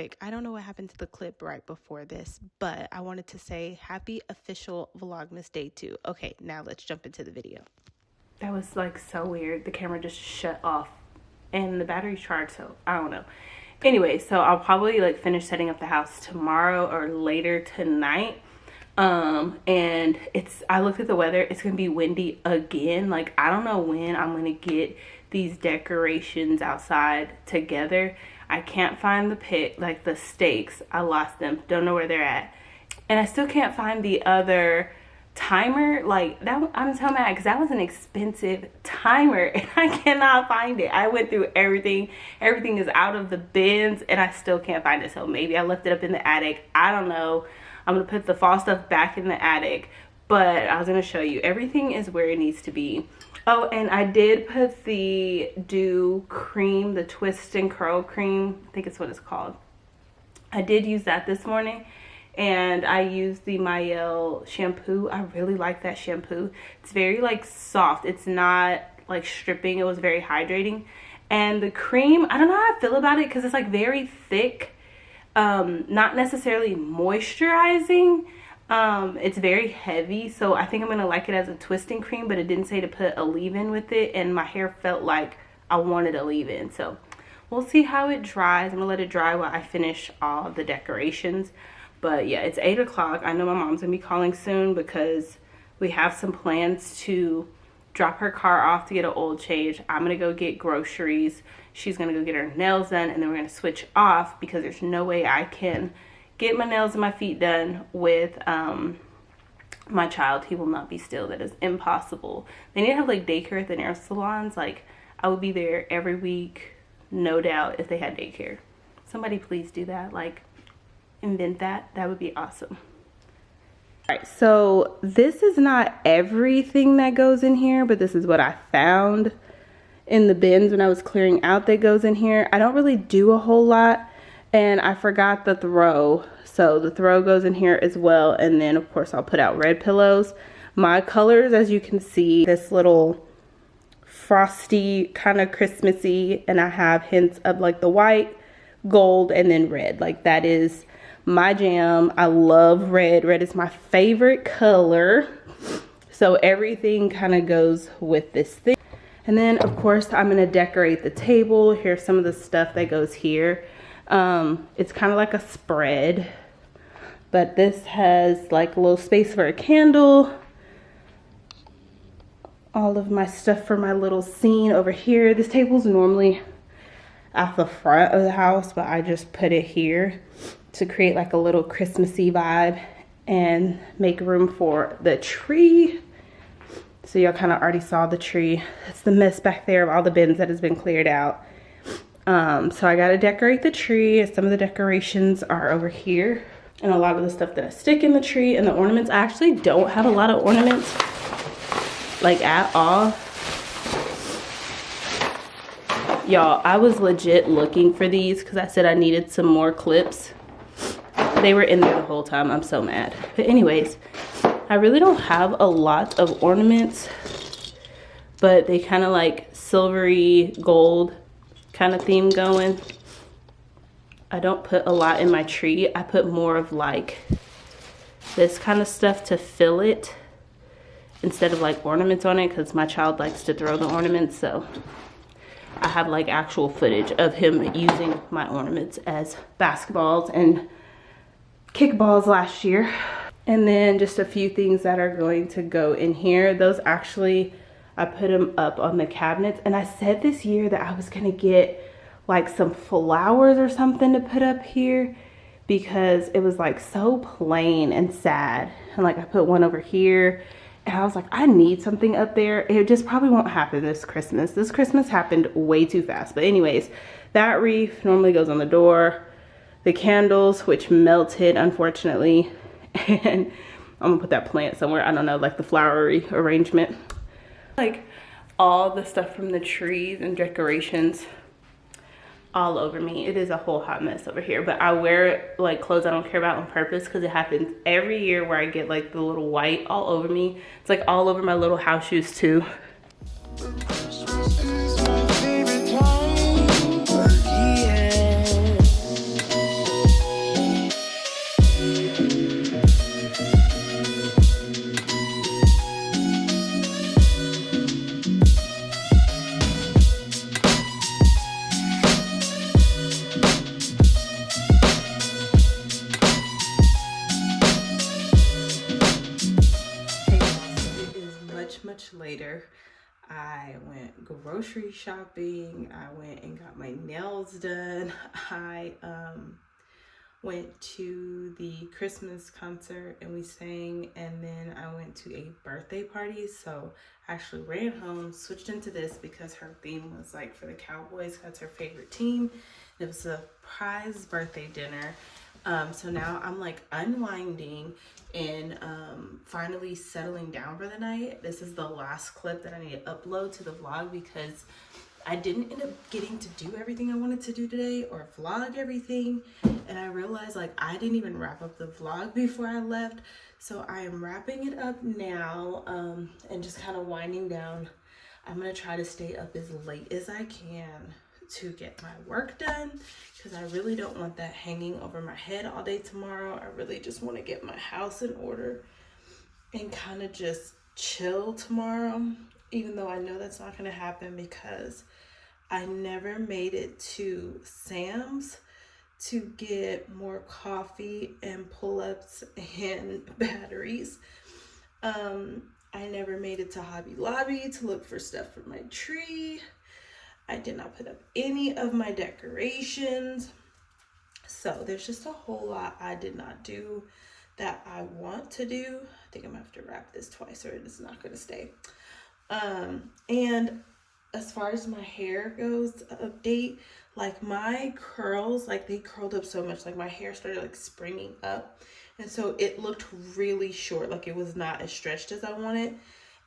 quick, I don't know what happened to the clip right before this, but I wanted to say happy official Vlogmas Day 2. Okay, now let's jump into the video. That was like so weird. The camera just shut off and the battery's charged, so I don't know. Anyway, so I'll probably like finish setting up the house tomorrow or later tonight. And I looked at the weather, it's gonna be windy again. Like, I don't know when I'm gonna get these decorations outside together. I can't find the stakes. I lost them, don't know where they're at. And I still can't find the other timer. Like, that, I'm so mad because that was an expensive timer and I cannot find it. I went through everything is out of the bins and I still can't find it. So maybe I left it up in the attic, I don't know. I'm gonna put the fall stuff back in the attic, but I was gonna show you everything is where it needs to be. Oh, and I did put the dew cream, the twist and curl cream, I think it's what it's called. I did use that this morning, and I used the Nichole shampoo. I really like that shampoo. It's very like soft, it's not like stripping, it was very hydrating. And the cream, I don't know how I feel about it because it's like very thick, not necessarily moisturizing. It's very heavy, so I think I'm gonna like it as a twisting cream, but it didn't say to put a leave-in with it, and my hair felt like I wanted a leave-in. So we'll see how it dries. I'm gonna let it dry while I finish all the decorations. But yeah, it's 8 o'clock. I know my mom's gonna be calling soon because we have some plans to drop her car off to get an oil change. I'm gonna go get groceries. She's gonna go get her nails done, and then we're gonna switch off because there's no way I can get my nails and my feet done with my child. He will not be still. That is impossible. They need to have like daycare at the nail salons. Like, I would be there every week, no doubt, if they had daycare. Somebody please do that. Like, invent that. That would be awesome. All right, so this is not everything that goes in here, but this is what I found in the bins when I was clearing out that goes in here. I don't really do a whole lot. And I forgot the throw, so the throw goes in here as well. And then of course I'll put out red pillows. My colors, as you can see, this little frosty, kind of Christmassy, and I have hints of like the white, gold, and then red. Like, that is my jam. I love red. Red is my favorite color. So everything kind of goes with this thing. And then of course I'm gonna decorate the table. Here's some of the stuff that goes here. It's kind of like a spread, but this has like a little space for a candle. All of my stuff for my little scene over here. This table's normally at the front of the house, but I just put it here to create like a little Christmassy vibe and make room for the tree. So y'all kind of already saw the tree. That's the mess back there of all the bins that has been cleared out. So I gotta decorate the tree. Some of the decorations are over here, and a lot of the stuff that I stick in the tree and the ornaments. I actually don't have a lot of ornaments, like, at all. Y'all, I was legit looking for these because I said I needed some more clips. They were in there the whole time. I'm so mad. But anyways, I really don't have a lot of ornaments, but they kind of like silvery gold kind of theme going. I don't put a lot in my tree. I put more of like this kind of stuff to fill it instead of like ornaments on it, because my child likes to throw the ornaments. So I have like actual footage of him using my ornaments as basketballs and kickballs last year. And then just a few things that are going to go in here. Those actually, I put them up on the cabinets, and I said this year that I was gonna get like some flowers or something to put up here because it was like so plain and sad. And like, I put one over here, and I was like, I need something up there. It just probably won't happen this Christmas. This Christmas happened way too fast. But anyways, that wreath normally goes on the door. The candles, which melted unfortunately, and I'm gonna put that plant somewhere. I don't know, like the flowery arrangement. Like, all the stuff from the trees and decorations all over me. It is a whole hot mess over here, but I wear like clothes I don't care about on purpose because it happens every year where I get like the little white all over me. It's like all over my little house shoes too. much later. I went grocery shopping. I went and got my nails done. I went to the Christmas concert and we sang, and then I went to a birthday party. So I actually ran home, switched into this because her theme was like for the Cowboys. That's her favorite team. It was a surprise birthday dinner. So now I'm like unwinding and finally settling down for the night. This is the last clip that I need to upload to the vlog because I didn't end up getting to do everything I wanted to do today or vlog everything. And I realized like I didn't even wrap up the vlog before I left. So I am wrapping it up now and just kind of winding down. I'm going to try to stay up as late as I can to get my work done because I really don't want that hanging over my head all day tomorrow. I really just want to get my house in order and kind of just chill tomorrow, even though I know that's not going to happen because I never made it to Sam's to get more coffee and pull-ups and batteries. I never made it to Hobby Lobby to look for stuff for my tree. I did not put up any of my decorations. So there's just a whole lot I did not do that I want to do. I think I'm gonna have to wrap this twice or it's not gonna stay. And as far as my hair goes, update, like my curls, like they curled up so much, like my hair started like springing up. And so it looked really short, like it was not as stretched as I wanted.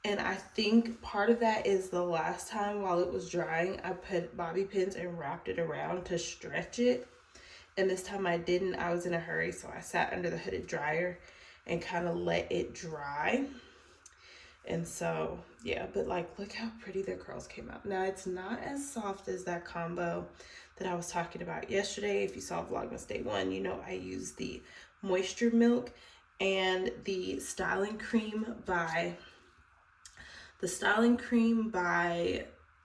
And I think part of that is the last time while it was drying, I put bobby pins and wrapped it around to stretch it. And this time I didn't. I was in a hurry, so I sat under the hooded dryer and kind of let it dry. And so, yeah, but like, look how pretty the curls came out. Now, it's not as soft as that combo that I was talking about yesterday. If you saw Vlogmas Day 1, you know I used the Moisture Milk and the styling cream by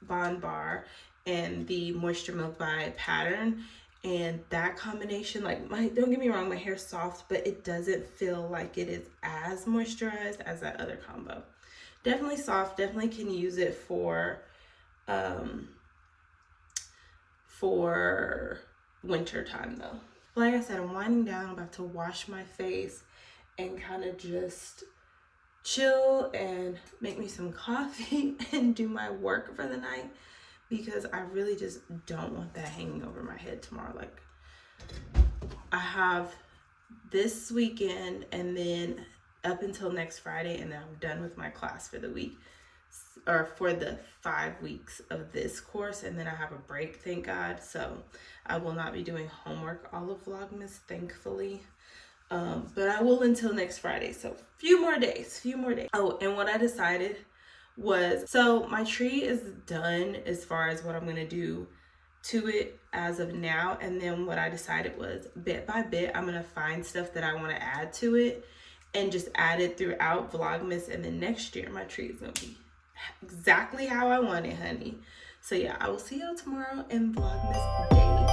Bon Bar and the Moisture Milk by Pattern. And that combination, like, don't get me wrong, my hair's soft, but it doesn't feel like it is as moisturized as that other combo. Definitely soft, definitely can use it for winter time though. Like I said, I'm winding down. I'm about to wash my face and kind of just chill and make me some coffee and do my work for the night because I really just don't want that hanging over my head tomorrow. Like, I have this weekend and then up until next Friday, and then I'm done with my class for the week, or for the 5 weeks of this course, and then I have a break, thank God. So I will not be doing homework all of Vlogmas, thankfully. But I will until next Friday, so few more days. Oh, and what I decided was, so my tree is done as far as what I'm gonna do to it as of now, and then what I decided was bit by bit I'm gonna find stuff that I want to add to it and just add it throughout Vlogmas, and then next year my tree is gonna be exactly how I want it, honey. So yeah, I will see y'all tomorrow in Vlogmas Day